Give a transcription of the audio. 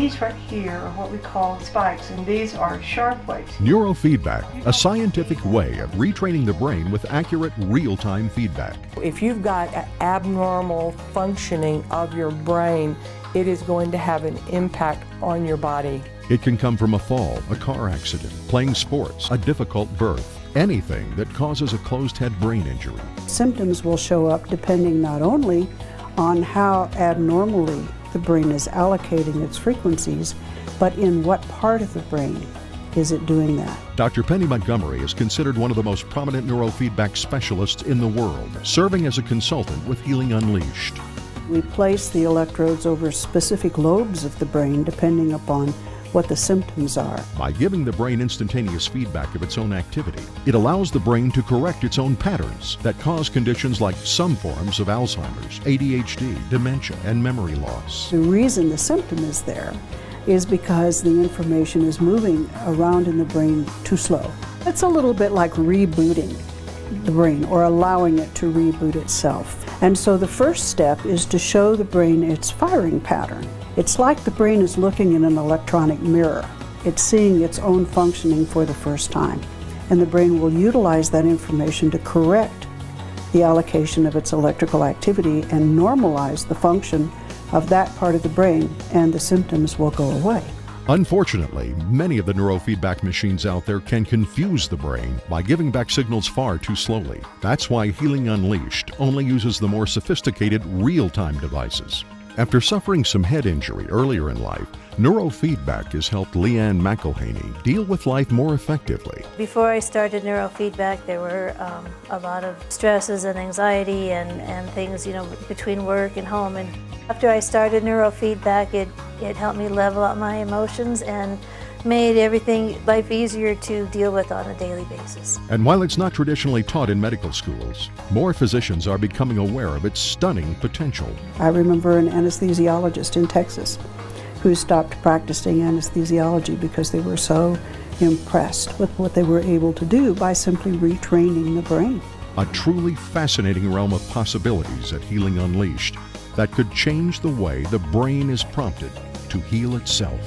these right here are what we call spikes, and these are sharp waves. Neurofeedback, a scientific way of retraining the brain with accurate, real-time feedback. If you've got an abnormal functioning of your brain, it is going to have an impact on your body. It can come from a fall, a car accident, playing sports, a difficult birth, anything that causes a closed-head brain injury. Symptoms will show up depending not only on how abnormally the brain is allocating its frequencies, but in what part of the brain is it doing that. Dr. Penny Montgomery is considered one of the most prominent neurofeedback specialists in the world, serving as a consultant with Healing Unleashed. We place the electrodes over specific lobes of the brain depending upon what the symptoms are. By giving the brain instantaneous feedback of its own activity, it allows the brain to correct its own patterns that cause conditions like some forms of Alzheimer's, ADHD, dementia, and memory loss. The reason the symptom is there is because the information is moving around in the brain too slow. It's a little bit like rebooting the brain or allowing it to reboot itself. And so the first step is to show the brain its firing pattern. It's like the brain is looking in an electronic mirror. It's seeing its own functioning for the first time. And the brain will utilize that information to correct the allocation of its electrical activity and normalize the function of that part of the brain, and the symptoms will go away. Unfortunately, many of the neurofeedback machines out there can confuse the brain by giving back signals far too slowly. That's why Healing Unleashed only uses the more sophisticated real-time devices. After suffering some head injury earlier in life, Neurofeedback has helped Leanne McElhaney deal with life more effectively. Before I started Neurofeedback, there were a lot of stresses and anxiety and things, between work and home. And after I started Neurofeedback, it helped me level out my emotions and made life easier to deal with on a daily basis. And while it's not traditionally taught in medical schools, more physicians are becoming aware of its stunning potential. I remember an anesthesiologist in Texas who stopped practicing anesthesiology because they were so impressed with what they were able to do by simply retraining the brain. A truly fascinating realm of possibilities at Healing Unleashed that could change the way the brain is prompted to heal itself.